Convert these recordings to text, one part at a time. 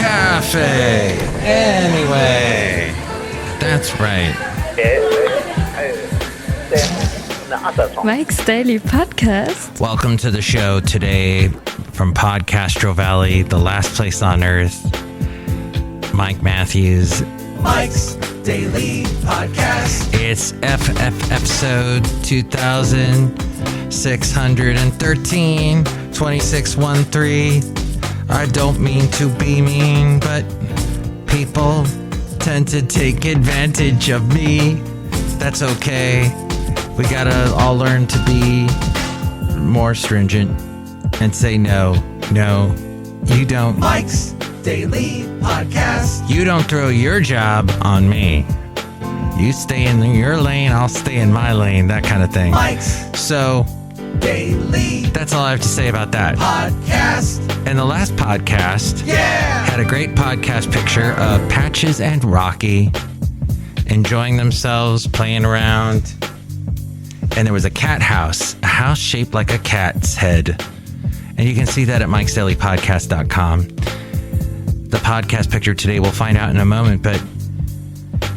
cafe. Anyway, that's right. Mike's Daily Podcast. Welcome to the show today from Podcastro Valley, the last place on earth. Mike Matthews. Mike's Daily Podcast. It's episode 2613, 2613. I don't mean to be mean, but people tend to take advantage of me. That's okay. We gotta all learn to be more stringent and say no, you don't. Mike's Daily Podcast. You don't throw your job on me. You stay in your lane, I'll stay in my lane, that kind of thing. Mike's So, Daily that's all I have to say about that. Podcast. And the last podcast had a great podcast picture of Patches and Rocky enjoying themselves, playing around. And there was a cat house, a house shaped like a cat's head. And you can see that at MikesDailyPodcast.com. The podcast picture today, we'll find out in a moment, but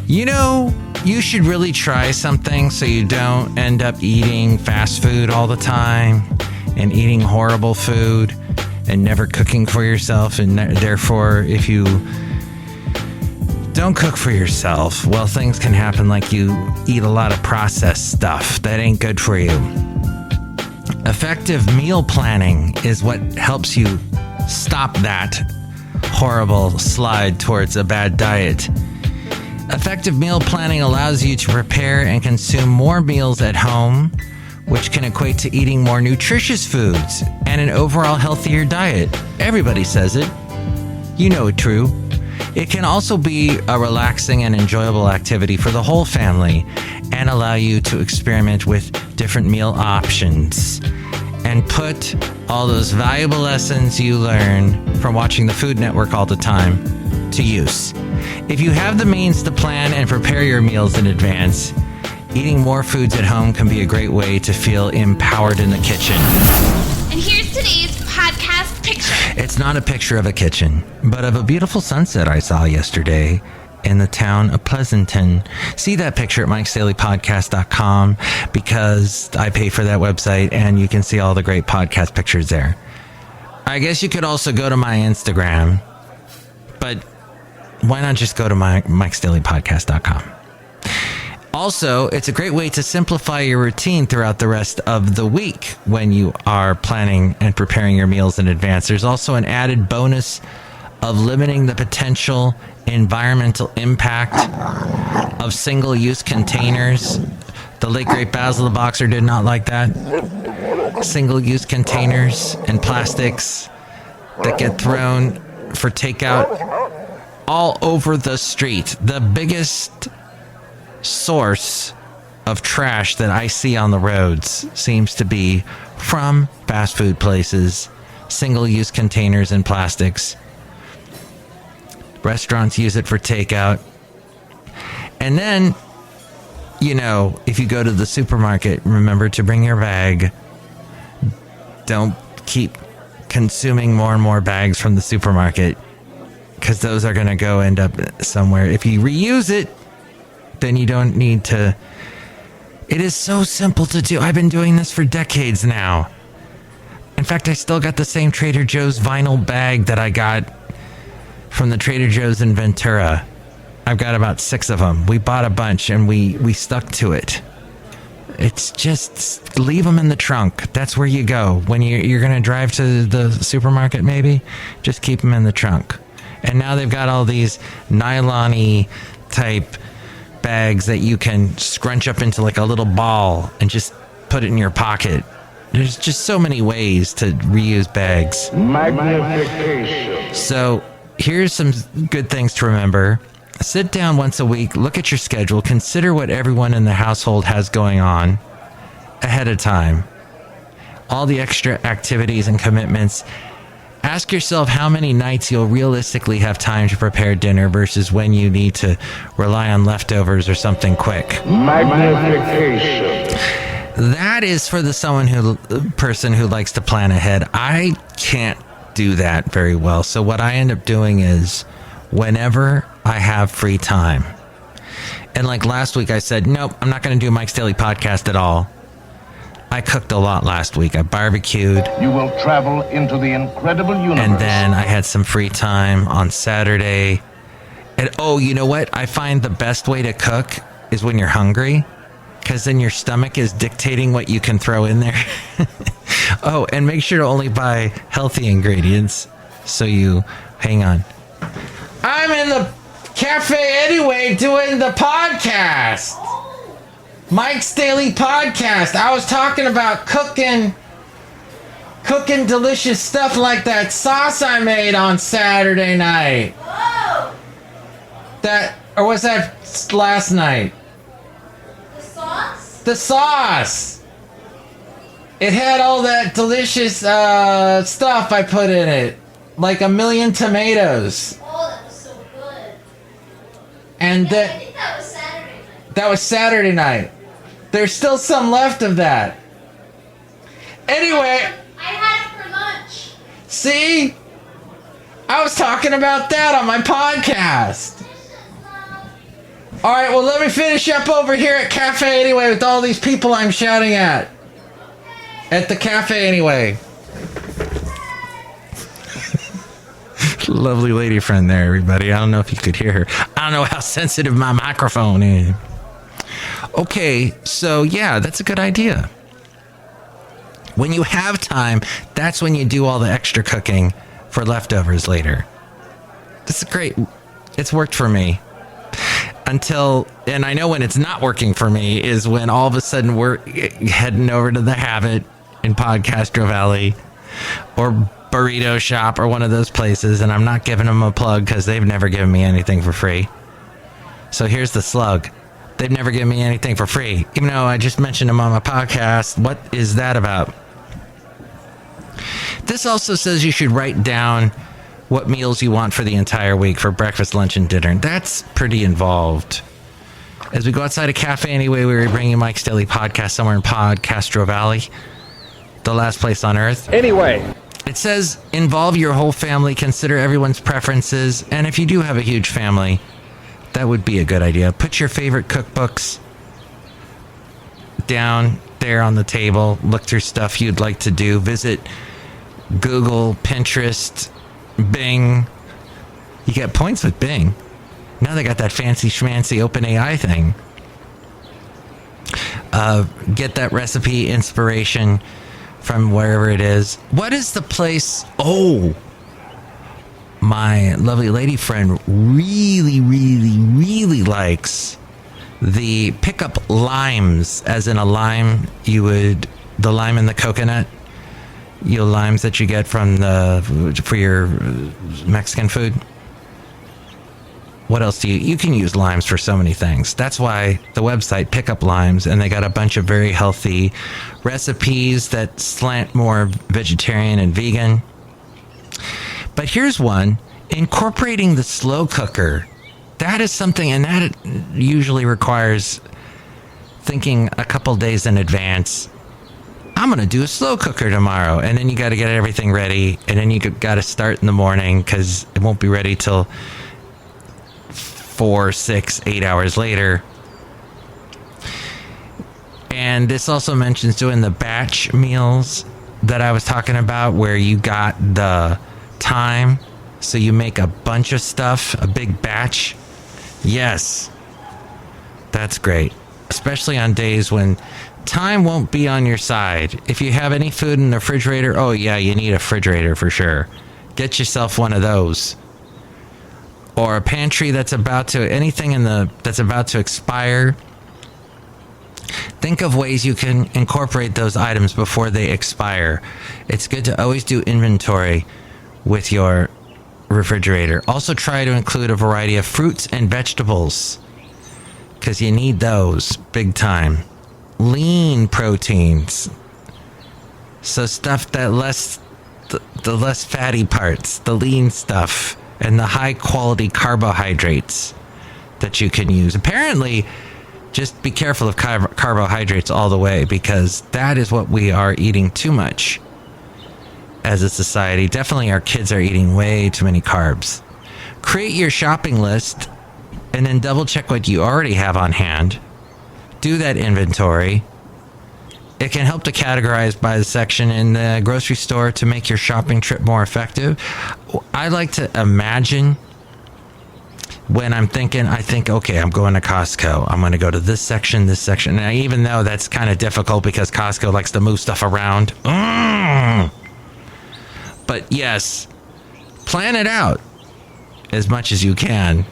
you know, you should really try something so you don't end up eating fast food all the time and eating horrible food and never cooking for yourself. And therefore, if you don't cook for yourself, well, things can happen like you eat a lot of processed stuff. That ain't good for you. Effective meal planning is what helps you stop that horrible slide towards a bad diet. Effective meal planning allows you to prepare and consume more meals at home, which can equate to eating more nutritious foods and an overall healthier diet. Everybody says it. You know it true. It can also be a relaxing and enjoyable activity for the whole family and allow you to experiment with different meal options and put all those valuable lessons you learn from watching the Food Network all the time to use. If you have the means to plan and prepare your meals in advance, eating more foods at home can be a great way to feel empowered in the kitchen. And here's today's podcast picture. It's not a picture of a kitchen, but of a beautiful sunset I saw yesterday in the town of Pleasanton. See that picture at MikesDailyPodcast.com because I pay for that website and you can see all the great podcast pictures there. I guess you could also go to my Instagram, but why not just go to MikesDailyPodcast.com? Also, it's a great way to simplify your routine throughout the rest of the week when you are planning and preparing your meals in advance. There's also an added bonus of limiting the potential environmental impact of single-use containers. The late great Basil the Boxer did not like that. Single-use containers and plastics that get thrown for takeout all over the street. The biggest source of trash that I see on the roads seems to be from fast food places, single-use containers and plastics. Restaurants use it for takeout. And then, you know, if you go to the supermarket, remember to bring your bag. Don't keep consuming more and more bags from the supermarket because those are going to go end up somewhere. If you reuse it, then you don't need to. It is so simple to do. I've been doing this for decades now. In fact, I still got the same Trader Joe's vinyl bag that I got from the Trader Joe's in Ventura. I've got about 6 of them. We bought a bunch and we stuck to it. It's just leave them in the trunk. That's where you go. When you're going to drive to the supermarket, maybe, just keep them in the trunk. And now they've got all these nylon-y type bags that you can scrunch up into like a little ball and just put it in your pocket. There's just so many ways to reuse bags. Magnification. So here's some good things to remember. Sit down once a week, look at your schedule, consider what everyone in the household has going on ahead of time. All the extra activities and commitments. Ask yourself how many nights you'll realistically have time to prepare dinner versus when you need to rely on leftovers or something quick. Magnification. That is for the person who likes to plan ahead. I can't do that very well. So what I end up doing is whenever I have free time, and like last week I said, nope, I'm not going to do Mike's Daily Podcast at all. I cooked a lot last week. I barbecued. You will travel into the incredible universe. And then I had some free time on Saturday. And oh, you know what? I find the best way to cook is when you're hungry, because then your stomach is dictating what you can throw in there. Oh, and make sure to only buy healthy ingredients. So you, hang on. I'm in the cafe anyway doing the podcast. Mike's Daily Podcast. I was talking about cooking delicious stuff like that sauce I made on Saturday night. Whoa! Or was that last night? The sauce? The sauce. It had all that delicious stuff I put in it. Like 1,000,000 tomatoes. Oh, that was so good. And I think that was Saturday night. that was Saturday night. There's still some left of that. Anyway, I had it for lunch. see? I was talking about that on my podcast. All right, well, let me finish up over here at Cafe Anyway with all these people I'm shouting at. At the cafe anyway. Lovely lady friend there, everybody. I don't know if you could hear her. I don't know how sensitive my microphone is. Okay, so yeah, that's a good idea. When you have time, that's when you do all the extra cooking for leftovers later. This is great. It's worked for me. And I know when it's not working for me is when all of a sudden we're heading over to the Habit in Podcastro Valley or Burrito Shop or one of those places, and I'm not giving them a plug because they've never given me anything for free. So here's the slug. They've never given me anything for free, even though I just mentioned them on my podcast. What is that about? This also says you should write down what meals you want for the entire week for breakfast, lunch, and dinner. That's pretty involved. As we go outside a cafe anyway, we were bringing Mike's Daily Podcast somewhere in Podcastro Valley, the last place on earth. Anyway, It says involve your whole family, consider everyone's preferences, and if you do have a huge family, that would be a good idea. Put your favorite cookbooks down there on the table. Look through stuff you'd like to do. Visit Google, Pinterest, Bing. You get points with Bing. Now they got that fancy schmancy OpenAI thing. Get that recipe inspiration from wherever it is. What is the place? Oh, my lovely lady friend really likes the pickup limes, as in a lime, the lime in the coconut, limes that you get for your Mexican food. What else do you can use limes for so many things. That's why the website Pickup Limes, and they got a bunch of very healthy recipes that slant more vegetarian and vegan. But here's one, incorporating the slow cooker. That is something, and that usually requires thinking a couple days in advance. I'm going to do a slow cooker tomorrow. And then you got to get everything ready. And then you got to start in the morning because it won't be ready till 4, 6, 8 hours later. And this also mentions doing the batch meals that I was talking about, where you got the time. So you make a bunch of stuff, a big batch. Yes, that's great. Especially on days when time won't be on your side. If you have any food in the refrigerator, oh yeah, you need a refrigerator for sure. Get yourself one of those. Or a pantry that's about to expire. Think of ways you can incorporate those items before they expire. It's good to always do inventory with your refrigerator. Also try to include a variety of fruits and vegetables, because you need those big time. Lean proteins, so stuff that the less fatty parts, the lean stuff, and the high quality carbohydrates that you can use. Apparently, just be careful of carbohydrates all the way, because that is what we are eating too much. as a society. Definitely our kids are eating way too many carbs. Create your shopping list and then double check what you already have on hand. Do that inventory. It can help to categorize by the section in the grocery store to make your shopping trip more effective. I like to imagine when I'm thinking, okay, I'm going to Costco. I'm going to go to this section. And even though that's kind of difficult because Costco likes to move stuff around. But yes, plan it out as much as you can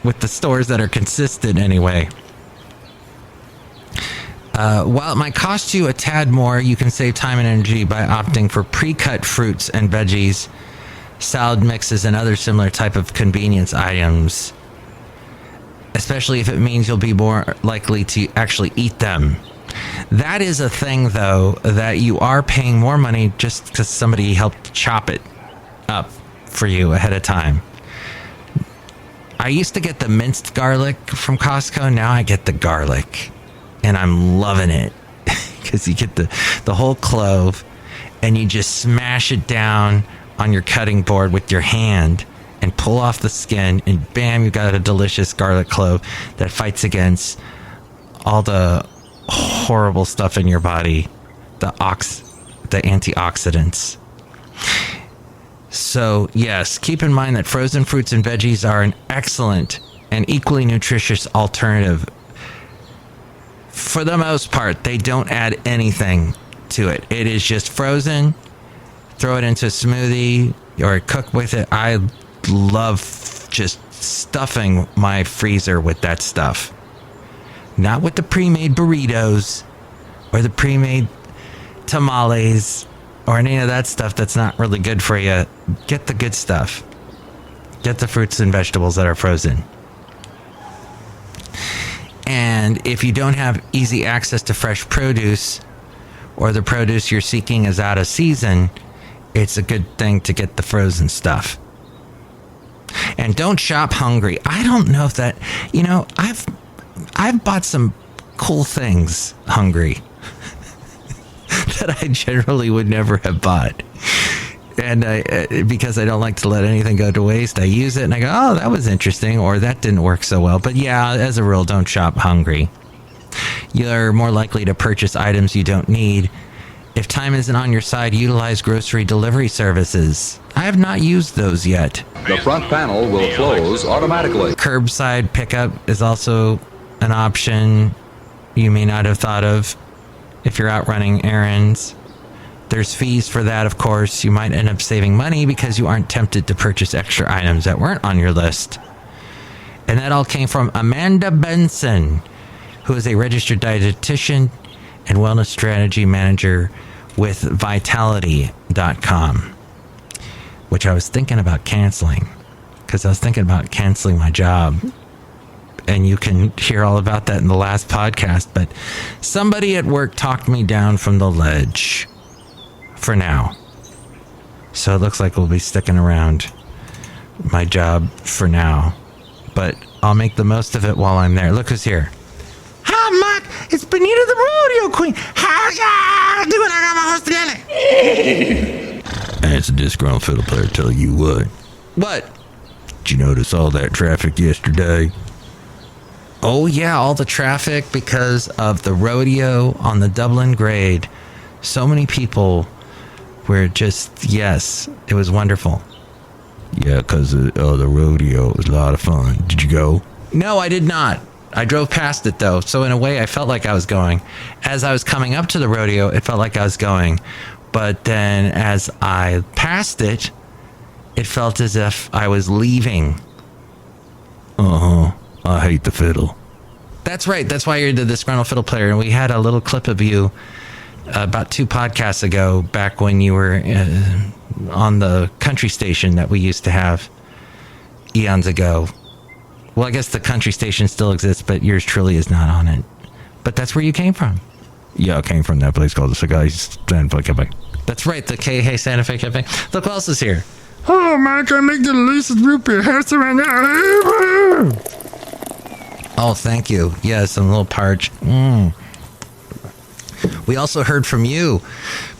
with the stores that are consistent anyway. While it might cost you a tad more, you can save time and energy by opting for pre-cut fruits and veggies, salad mixes, and other similar type of convenience items, especially if it means you'll be more likely to actually eat them. That is a thing, though, that you are paying more money just because somebody helped chop it up for you ahead of time. I used to get the minced garlic from Costco. Now I get the garlic. And I'm loving it because you get the whole clove and you just smash it down on your cutting board with your hand and pull off the skin, and bam, you got a delicious garlic clove that fights against all the horrible stuff in your body, the antioxidants. So yes, keep in mind that frozen fruits and veggies are an excellent and equally nutritious alternative. For the most part, they don't add anything to it. It is just frozen. Throw it into a smoothie or cook with it. I love just stuffing my freezer with that stuff. Not with the pre-made burritos or the pre-made tamales or any of that stuff that's not really good for you. Get the good stuff. Get the fruits and vegetables that are frozen. And if you don't have easy access to fresh produce, or the produce you're seeking is out of season, it's a good thing to get the frozen stuff. And don't shop hungry. I don't know if that, I've bought some cool things hungry that I generally would never have bought. And because I don't like to let anything go to waste, I use it and I go, oh, that was interesting, or that didn't work so well. But yeah, as a rule, don't shop hungry. You're more likely to purchase items you don't need. If time isn't on your side, utilize grocery delivery services. I have not used those yet. The front panel will close automatically. Curbside pickup is also an option you may not have thought of if you're out running errands. There's fees for that, of course. You might end up saving money because you aren't tempted to purchase extra items that weren't on your list. And that all came from Amanda Benson, who is a registered dietitian and wellness strategy manager with Vitality.com, which I was thinking about canceling because I was thinking about canceling my job. And you can hear all about that in the last podcast. But somebody at work talked me down from the ledge. For now. So it looks like we'll be sticking around my job for now. But I'll make the most of it while I'm there. Look who's here. Hi, Mike. It's Benita the Rodeo Queen. How's y'all doing? I got my horse together. And it's a Disgruntled Fiddle Player telling you what. What? Did you notice all that traffic yesterday? Oh, yeah, all the traffic because of the rodeo on the Dublin Grade. So many people were just, yes, it was wonderful. Yeah, because the rodeo was a lot of fun. Did you go? No, I did not. I drove past it, though. So in a way, I felt like I was going. As I was coming up to the rodeo, it felt like I was going. But then as I passed it, it felt as if I was leaving. Uh-huh. I hate the fiddle. That's right. That's why you're the Disgruntled Fiddle Player. And we had a little clip of you about 2 podcasts ago, back when you were on the country station that we used to have eons ago. Well, I guess the country station still exists, but yours truly is not on it. But that's where you came from. Yeah, I came from that place called the Santa Fe Cafe. That's right, the Hey Santa Fe Cafe. Look who else is here. Oh, Mike, I make the delicious root beer house right now. Oh, thank you. Yes, I'm a little parched. We also heard from you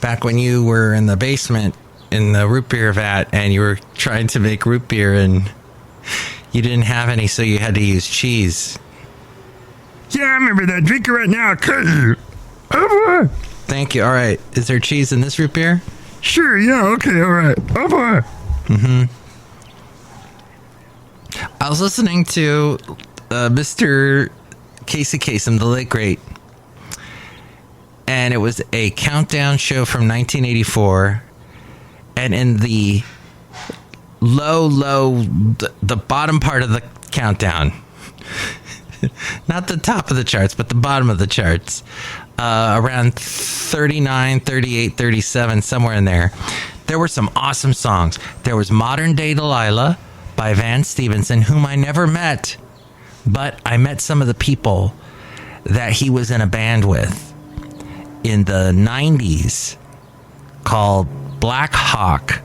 back when you were in the basement in the root beer vat, and you were trying to make root beer, and you didn't have any, so you had to use cheese. Yeah, I remember that. Drink it right now. I'll cut you. Oh, boy. Thank you. All right. Is there cheese in this root beer? Sure, yeah, okay, all right. Oh, boy. Mm-hmm. I was listening to Mr. Casey Kasem, the late great, and it was a countdown show from 1984, and in the the bottom part of the countdown, not the top of the charts, but the bottom of the charts, around 39, 38, 37, somewhere in there, there were some awesome songs. There was Modern Day Delilah by Van Stevenson, whom I never met, but I met some of the people that he was in a band with in the 90s called Black Hawk.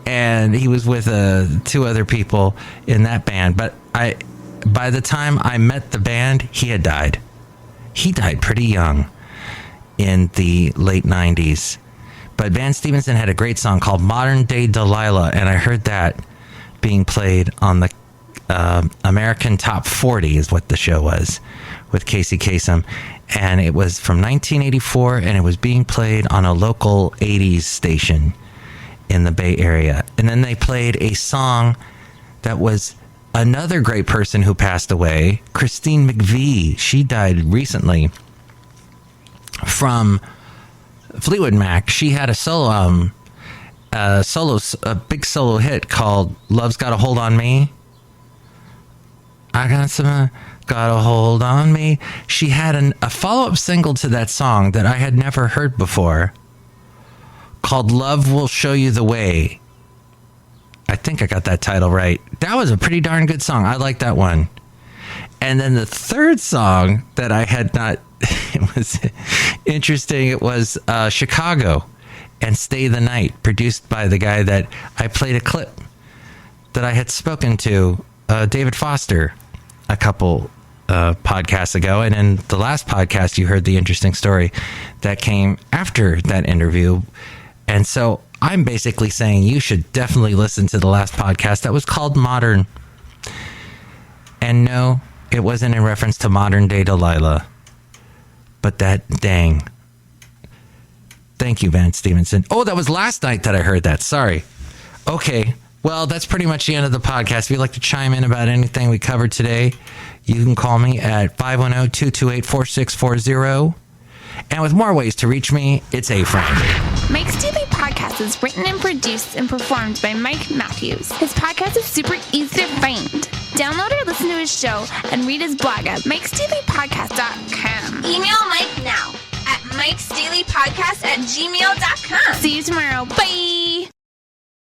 And he was with two other people in that band. But by the time I met the band, he had died. He died pretty young in the late 90s. But Van Stevenson had a great song called Modern Day Delilah, and I heard that being played on the American Top 40 is what the show was, with Casey Kasem. And it was from 1984, and it was being played on a local 80s station in the Bay Area. And then they played a song that was another great person who passed away, Christine McVie. She died recently from Fleetwood Mac. She had a big solo hit called Love's Got a Hold on Me. I got a hold on me. She had a follow-up single to that song that I had never heard before, called Love Will Show You the Way. I think I got that title right. That was a pretty darn good song. I like that one. And then the third song that I had not, it was interesting. It was Chicago and Stay the Night, produced by the guy that I played a clip that I had spoken to, David Foster, a couple podcasts ago. And in the last podcast, you heard the interesting story that came after that interview. And so I'm basically saying you should definitely listen to the last podcast that was called Modern. And no, it wasn't in reference to Modern Day Delilah, but that dang. Thank you, Van Stevenson. Oh, that was last night that I heard that. Sorry. Okay. Well, that's pretty much the end of the podcast. If you'd like to chime in about anything we covered today, you can call me at 510-228-4640. And with more ways to reach me, it's A-Frame. Mike's Daily Podcast is written and produced and performed by Mike Matthews. His podcast is super easy to find. Download or listen to his show and read his blog at MikesDailyPodcast.com. Email Mike now at MikesDailyPodcast@gmail.com. See you tomorrow. Bye!